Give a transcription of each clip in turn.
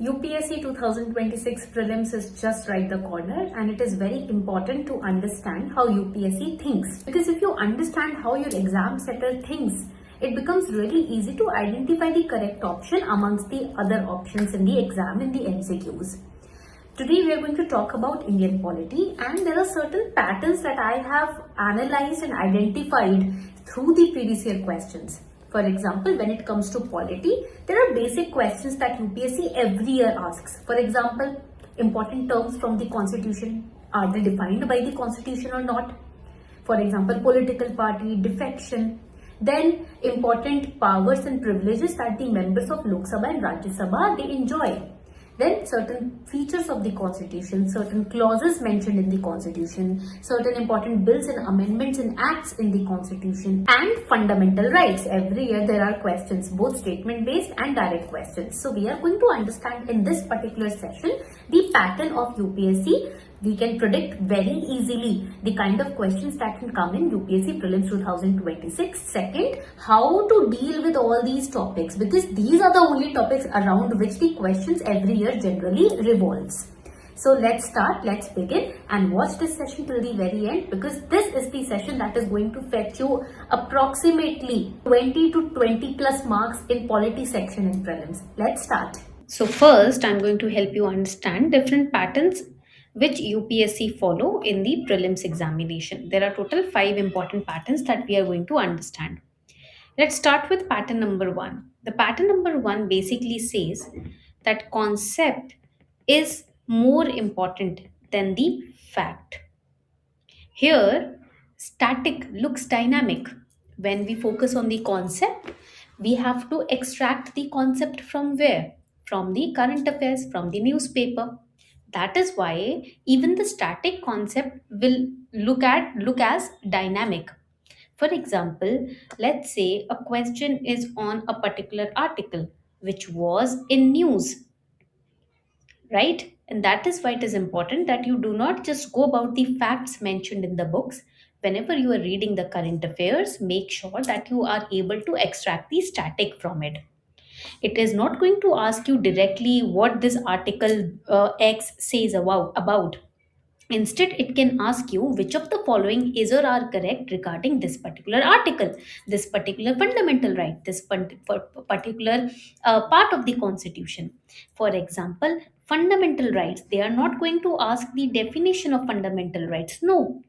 UPSC 2026 Prelims is just right the corner, and it is very important to understand how UPSC thinks. Because if you understand how your exam setter thinks, it becomes really easy to identify the correct option amongst the other options in the exam in the MCQs. Today we are going to talk about Indian polity, and there are certain patterns that I have analyzed and identified through the previous year questions. For example, when it comes to polity, there are basic questions that UPSC every year asks. For example, important terms from the constitution, are they defined by the constitution or not? For example, political party, defection. Then important powers and privileges that the members of Lok Sabha and Rajya Sabha they enjoy. Then certain features of the constitution, certain clauses mentioned in the constitution, certain important bills and amendments and acts in the constitution, and fundamental rights. Every year there are questions, both statement based and direct questions. So we are going to understand in this particular session the pattern of UPSC. We can predict very easily the kind of questions that can come in UPSC Prelims 2026. Second, how to deal with all these topics, because these are the only topics around which the questions every year generally revolves. So let's start, let's begin and watch this session till the very end, because this is the session that is going to fetch you approximately 20 to 20 plus marks in polity section in Prelims. Let's start. So first, I'm going to help you understand different patterns which UPSC follow in the prelims examination. There are total 5 important patterns that we are going to understand. Let's start with pattern number 1. The pattern number 1 basically says that concept is more important than the fact. Here, static looks dynamic. When we focus on the concept, we have to extract the concept from where? From the current affairs, from the newspaper. That is why even the static concept will look as dynamic. For example, let's say a question is on a particular article which was in news, right? And that is why it is important that you do not just go about the facts mentioned in the books. Whenever you are reading the current affairs, make sure that you are able to extract the static from it. It is not going to ask you directly what this article X says about. Instead, it can ask you which of the following is or are correct regarding this particular article, this particular fundamental right, this particular part of the constitution. For example, fundamental rights, they are not going to ask the definition of fundamental rights. No.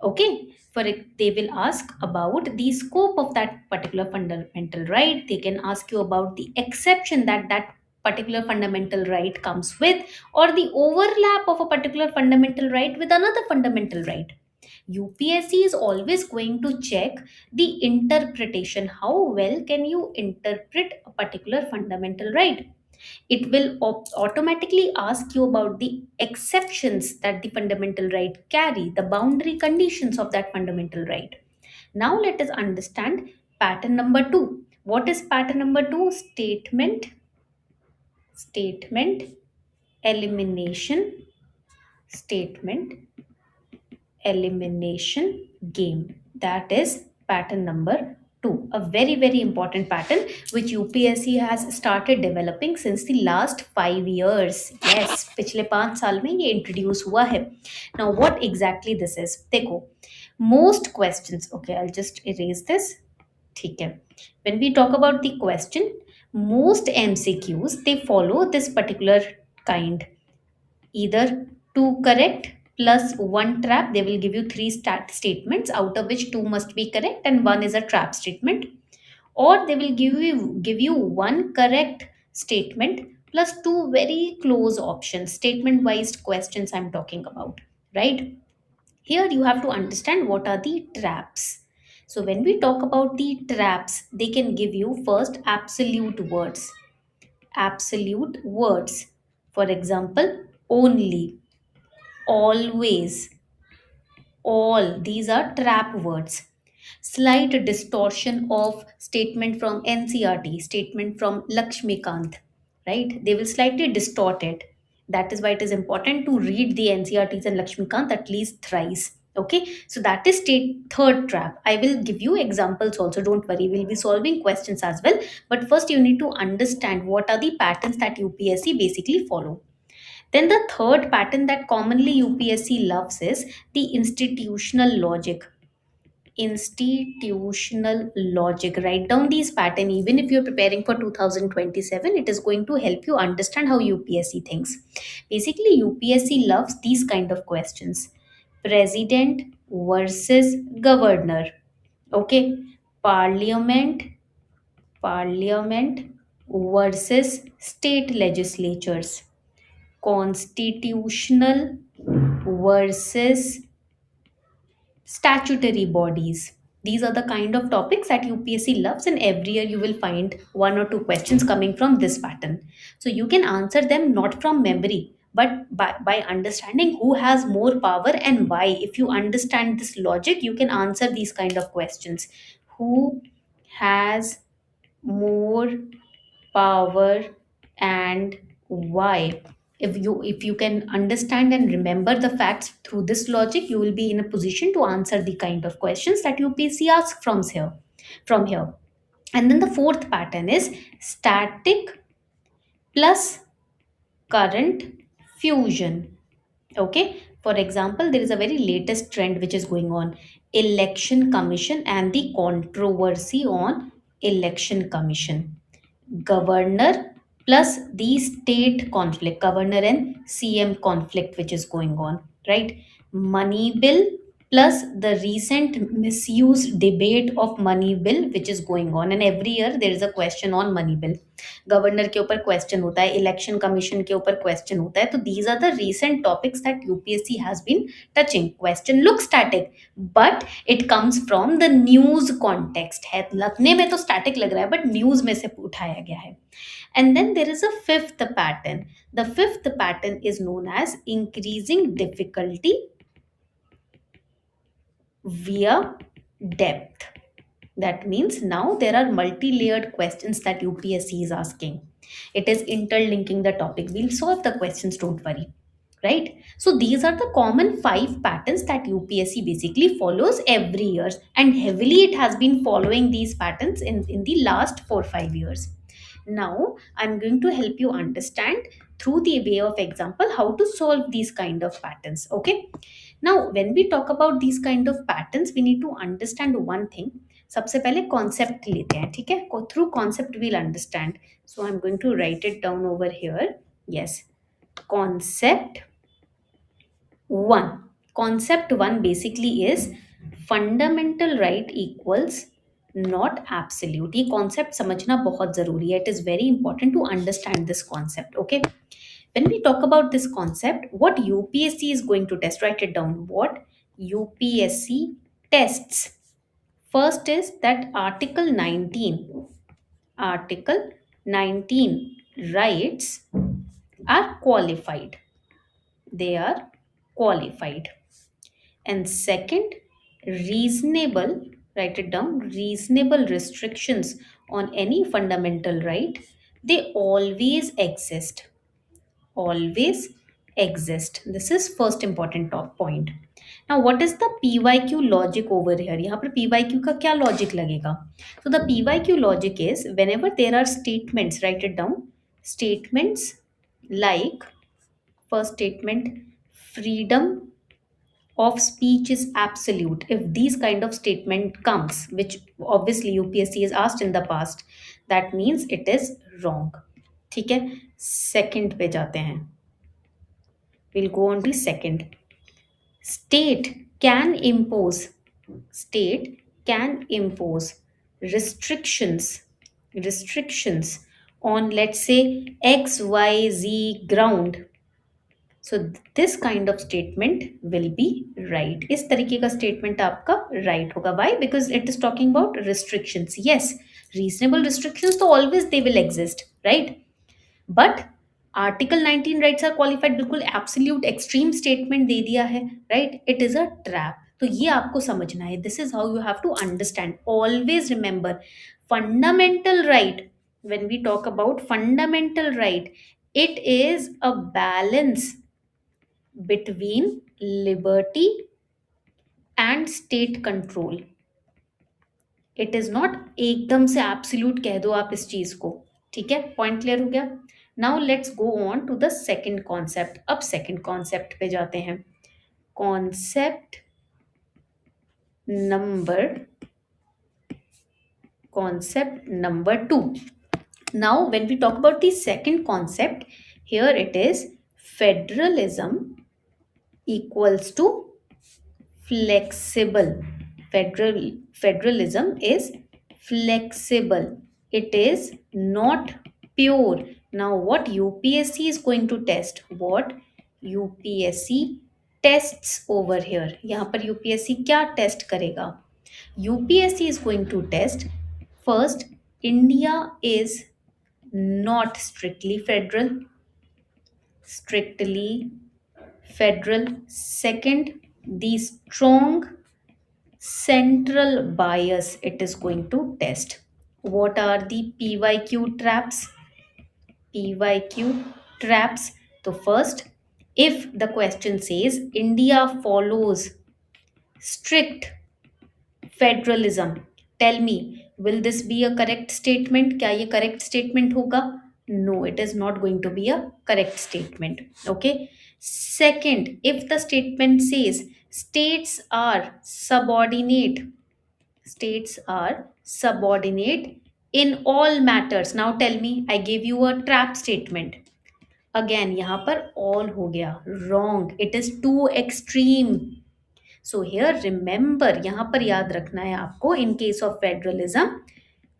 Okay, for it, they will ask about the scope of that particular fundamental right. They can ask you about the exception that that particular fundamental right comes with, or the overlap of a particular fundamental right with another fundamental right. UPSC is always going to check the interpretation. How well can you interpret a particular fundamental right? It will automatically ask you about the exceptions that the fundamental right carry, the boundary conditions of that fundamental right. Now let us understand pattern number 2. What is pattern number 2? Statement elimination, statement elimination game. That is pattern number 2. A very, very important pattern which UPSC has started developing since the last 5 years. Yes, पिछले 5 साल में ये introduce हुआ है. Now what exactly this is? देखो, most questions, okay, I'll just erase this. ठीक है. When we talk about the question, most MCQs, they follow this particular kind. Either 2 correct plus 1 trap. They will give you 3 statements, out of which 2 must be correct and 1 is a trap statement. Or they will give you 1 correct statement plus 2 very close options, statement wise questions I'm talking about, right? Here you have to understand what are the traps. So when we talk about the traps, they can give you first absolute words. Absolute words. For example, only, always, all. These are trap words. Slight distortion of statement from NCRT, statement from Laxmikanth, right? They will slightly distort it. That is why it is important to read the NCRTs and Laxmikanth at least thrice. Okay, so that is state third trap. I will give you examples also, don't worry, we'll be solving questions as well. But first you need to understand what are the patterns that UPSC basically follow. Then the third pattern that commonly UPSC loves is the institutional logic. Institutional logic. Write down these pattern. Even if you're preparing for 2027, it is going to help you understand how UPSC thinks. Basically, UPSC loves these kind of questions. President versus governor. Okay. Parliament, parliament versus state legislatures. Constitutional versus statutory bodies. These are the kind of topics that UPSC loves, and every year you will find one or two questions coming from this pattern. So you can answer them not from memory, but by understanding who has more power and why. If you understand this logic, you can answer these kind of questions. Who has more power and why? If you can understand and remember the facts through this logic, you will be in a position to answer the kind of questions that UPSC asks from here. And then the fourth pattern is static plus current fusion. Okay, for example, there is a very latest trend which is going on: election commission and the controversy on election commission. Governor plus the state conflict, governor and CM conflict which is going on, right? Money bill plus the recent misuse debate of money bill which is going on, and every year there is a question on money bill. Governor के ऊपर question होता है, election commission के ऊपर question होता है. तो these are the recent topics that UPSC has been touching. Question looks static, but it comes from the news context. है लगने में तो static लग रहा है, but news में से उठाया गया है. And then there is a fifth pattern. The fifth pattern is known as increasing difficulty via depth. That means now there are multi-layered questions that UPSC is asking. It is interlinking the topic. We'll solve the questions, don't worry. Right? So these are the common 5 patterns that UPSC basically follows every year, and heavily it has been following these patterns in the last 4-5 years. Now I'm going to help you understand through the way of example how to solve these kind of patterns. Okay. Now when we talk about these kind of patterns, we need to understand one thing. सबसे पहले concept लेते हैं, ठीक है? Through concept we'll understand. So I am going to write it down over here. Yes, concept 1. Concept 1 basically is fundamental right equals not absolute. ये concept समझना बहुत ज़रूरी है. It is very important to understand this concept. Okay. When we talk about this concept, what UPSC is going to test, write it down. What UPSC tests. First is that Article 19 rights are qualified. They are qualified. And second, reasonable, write it down, reasonable restrictions on any fundamental right, they always exist. Always exist. This is first important top point. Now what is the PYQ logic over here? यहाँ पर PYQ का क्या logic लगेगा? So the PYQ logic is whenever there are statements, write it down, statements like, first statement, freedom of speech is absolute. If these kind of statement comes, which obviously UPSC has asked in the past, that means it is wrong. ठीक है, second पे जाते हैं. We'll go on to second. State can impose restrictions on, let's say, XYZ ground. So this kind of statement will be right. इस तरीके का statement आपका right होगा. Why? Because it is talking about restrictions. Yes, reasonable restrictions तो always they will exist, right? But Article 19 rights are qualified, बिल्कुल absolute extreme statement दे दिया है, right? It is a trap. तो ये आपको समझना है. This is how you have to understand. Always remember, fundamental right, when we talk about fundamental right, it is a balance between liberty and state control. It is not एकदम से absolute कह दो आप इस चीज को. ठीक है, पॉइंट क्लियर हो गया. Now let's go on to the second concept. अब सेकंड कॉन्सेप्ट पे जाते हैं. Concept number two. Now, when we talk about the second concept, here it is federalism equals to flexible. Federalism is flexible. It is not pure. Now, what UPSC is going to test? What UPSC tests over here? यहाँ पर UPSC क्या test करेगा? UPSC is going to test first, India is not strictly federal. Second, the strong central bias it is going to test. What are the PYQ traps? So first, if the question says India follows strict federalism, tell me, will this be a correct statement? क्या ये correct statement होगा? No, it is not going to be a correct statement. Okay. Second, if the statement says states are subordinate in all matters. Now tell me, I gave you a trap statement. Again, यहाँ पर all हो गया. Wrong. It is too extreme. So here remember, यहाँ पर याद रखना है आपको, in case of federalism,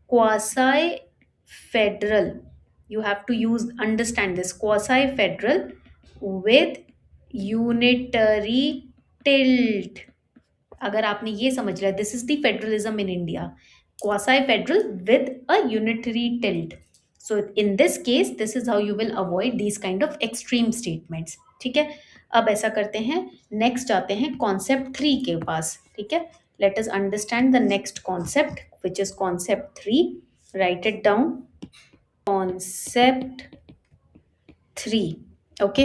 quasi federal, you have to understand this, quasi federal with unitary tilt. अगर आपने ये समझ लिया, this is the federalism in India, quasi federal with a unitary tilt. So in this case, this is how you will avoid these kind of extreme statements. ठीक है, अब ऐसा करते हैं, नेक्स्ट आते हैं कॉन्सेप्ट 3 के पास. ठीक है, let us understand the next concept which is concept 3. Right it down. Concept 3. Okay,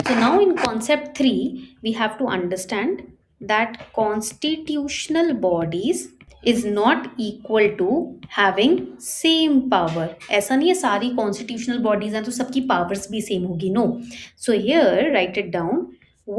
so now in concept 3 we have to understand that constitutional bodies is not equal to having same power. ऐसा नहीं है सारी constitutional bodies हैं तो सबकी powers भी same होगी. No. So here write it down.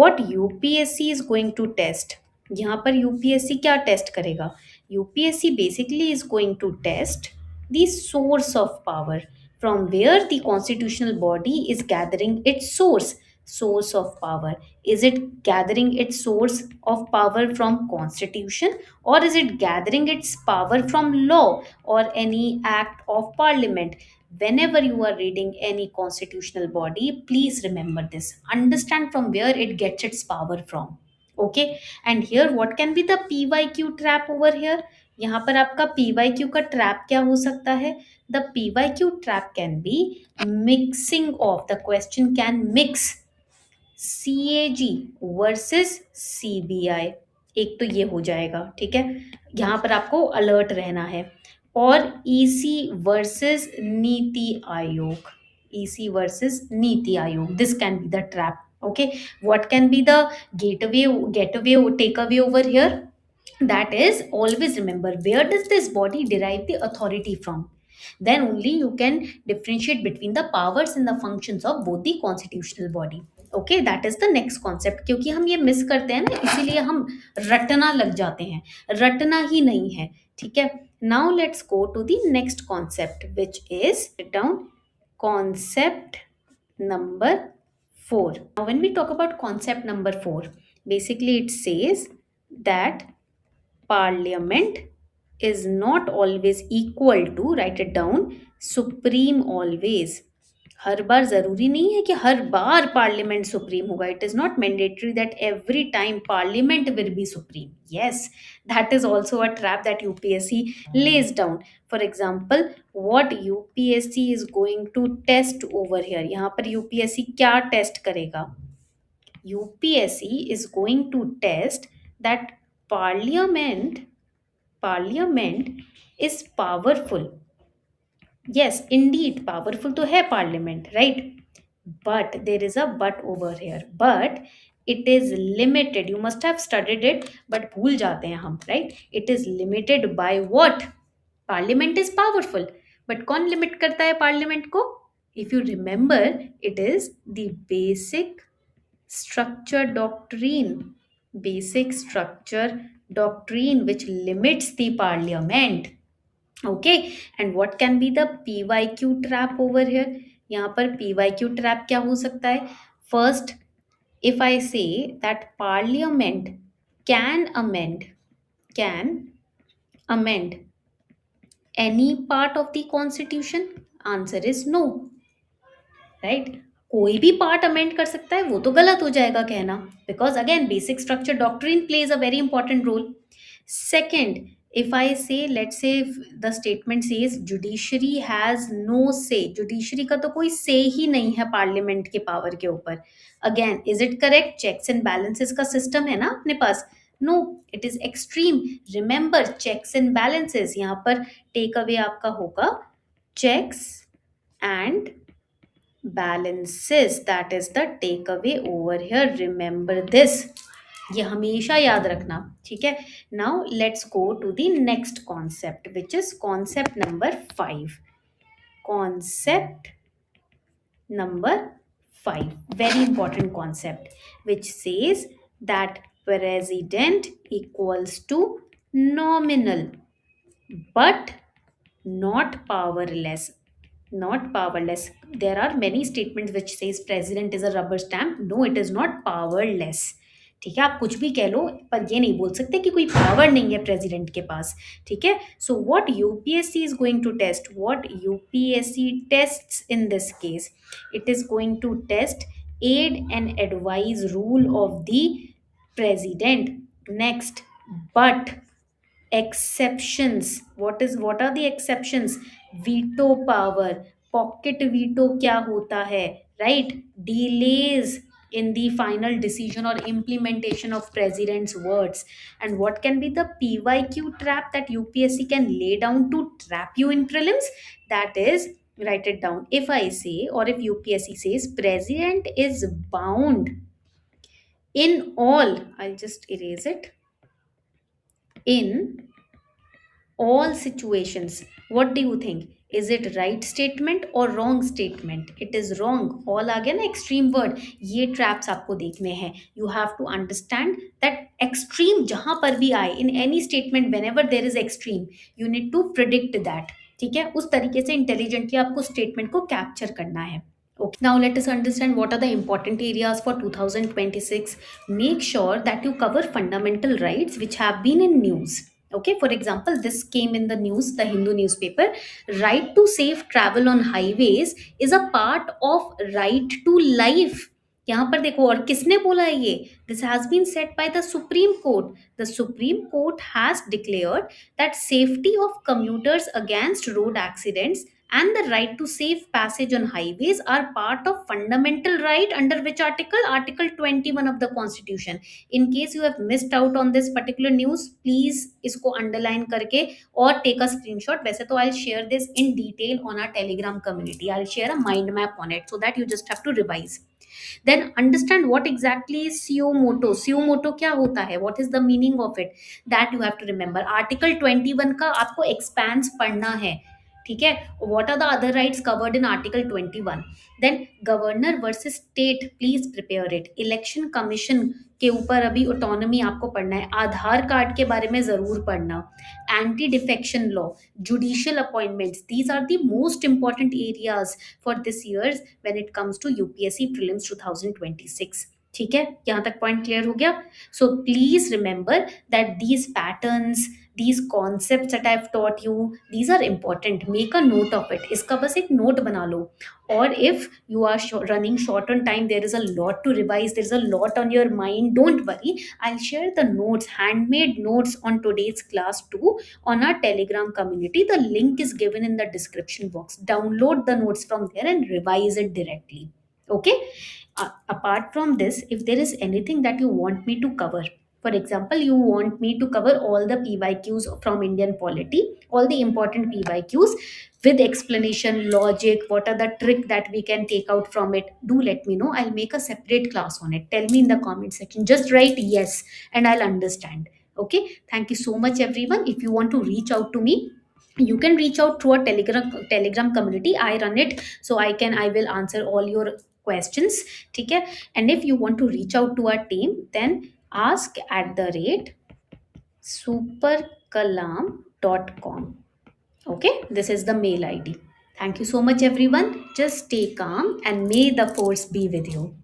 What UPSC is going to test. यहाँ पर UPSC क्या test करेगा? UPSC basically is going to test the source of power, from where the constitutional body is gathering its source of power. Is it gathering its source of power from constitution, or is it gathering its power from law or any act of parliament? Whenever you are reading any constitutional body, please remember this, understand from where it gets its power from. Okay, and here what can be the PYQ trap over here? यहाँ पर आपका PYQ का trap क्या हो सकता है? The PYQ trap can be mixing of, the question can mix CAG versus CBI. एक तो ये हो जाएगा. ठीक है, यहाँ पर आपको अलर्ट रहना है. और EC versus NITI Aayog. This can be the trap. Okay, what can be the takeaway over here? That is, always remember, where does this body derive the authority from? Then only you can differentiate between the powers and the functions of both the constitutional body. Okay, that is the next concept. क्योंकि हम ये miss करते हैं ना, इसीलिए हम रटना लग जाते हैं. रटना ही नहीं है. ठीक है, now let's go to the next concept, which is down concept number 4. Now when we talk about concept number 4, basically it says that Parliament is not always equal to, write it down, supreme always. हर बार जरूरी नहीं है कि हर बार parliament supreme होगा. It is not mandatory that every time parliament will be supreme. Yes, that is also a trap that UPSC lays down. For example, what UPSC is going to test over here. यहाँ पर UPSC क्या test करेगा? UPSC is going to test that parliament is powerful. Yes, indeed, powerful तो है parliament, right? But there is a but over here. But It is limited. You must have studied it, but भूल जाते हैं हम, right? It is limited by what? Parliament is powerful, but कौन limit करता है parliament को? If you remember, it is the basic structure doctrine. Basic structure doctrine which limits the parliament. Okay, and what can be the PYQ trap over here? यहाँ पर PYQ trap क्या हो सकता है? First, if I say that parliament can amend any part of the constitution, answer is no, right? कोई भी part amend कर सकता है, वो तो गलत हो जाएगा कहना, because again basic structure doctrine plays a very important role. Second, if I say, let's say the statement says judiciary has no say, judiciary का तो कोई say ही नहीं है पार्लियामेंट के पावर के ऊपर. Again, is it correct? Checks and balances का system है ना अपने पास. No, it is extreme. Remember, checks and balances, यहाँ पर टेक अवे आपका होगा checks and balances. That is the takeaway over here. Remember this. ये हमेशा याद रखना, ठीक है. Now let's go to the next concept, which is concept number 5. Concept number 5, very important concept, which says that president equals to nominal but not powerless. Not powerless. There are many statements which says president is a rubber stamp. No, it is not powerless. ठीक है, आप कुछ भी कह लो, पर ये नहीं बोल सकते कि कोई पावर नहीं है प्रेसिडेंट के पास. ठीक है. So what UPSC is going to test, what UPSC tests in this case, it is going to test aid and advise rule of the president. Next, but exceptions. What are the exceptions? Veto power, pocket veto क्या होता है, right? Delays in the final decision or implementation of president's words. And what can be the PYQ trap that UPSC can lay down to trap you in prelims? That is, write it down. If I say, or if UPSC says president is bound in all, I'll just erase it, in all situations, what do you think? Is it right statement or wrong statement? It is wrong. all आ गया ना extreme word. ये traps आपको देखने हैं. You have to understand that extreme जहां पर भी आए, in any statement whenever there is extreme, you need to predict that. ठीक है, उस तरीके से intelligently आपको statement को capture करना है. Okay, now let us understand what are the important areas for 2026. Make sure that you cover fundamental rights which have been in news. Okay, for example, this came in the news, the Hindu newspaper. Right to safe travel on highways is a part of right to life. यहाँ पर देखो, और किसने बोला है ये? This has been said by the Supreme Court. The Supreme Court has declared that safety of commuters against road accidents and the right to safe passage on highways are part of fundamental right under which article? Article 21 of the Constitution. In case you have missed out on this particular news, please इसको underline करके और take a screenshot. वैसे तो I'll share this in detail on our Telegram community. I'll share a mind map on it so that you just have to revise. Then understand what exactly is suo moto. Suo moto क्या होता है? What is the meaning of it? That you have to remember. Article 21 का आपको expands पढ़ना है. ठीक है. What are the other rights covered in Article 21? Then governor versus state, please prepare it. Election commission के ऊपर अभी autonomy आपको पढ़ना है. आधार कार्ड के बारे में जरूर पढ़ना. Anti defection law, judicial appointments, these are the most important areas for this year's when it comes to UPSC Prelims 2026. ठीक है, यहाँ तक पॉइंट क्लियर हो गया. So please remember that these patterns, these concepts that I've taught you, these are important. Make a note of it. इसका बस एक note बना लो. Or if you are running short on time, there is a lot to revise, there is a lot on your mind, don't worry. I'll share the notes, handmade notes on today's class too on our Telegram community. The link is given in the description box. Download the notes from there and revise it directly. Okay? Apart from this, if there is anything that you want me to cover, for example, you want me to cover all the PYQs from Indian polity, all the important PYQs, with explanation, logic, what are the trick that we can take out from it, do let me know. I'll make a separate class on it. Tell me in the comment section, just write yes and I'll understand. Okay, thank you so much everyone. If you want to reach out to me, you can reach out through a telegram community. I run it, so I will answer all your questions. Okay, and if you want to reach out to our team, then ask at the rate superkalam.com. Okay, this is the mail ID. Thank you so much everyone. Just stay calm and may the force be with you.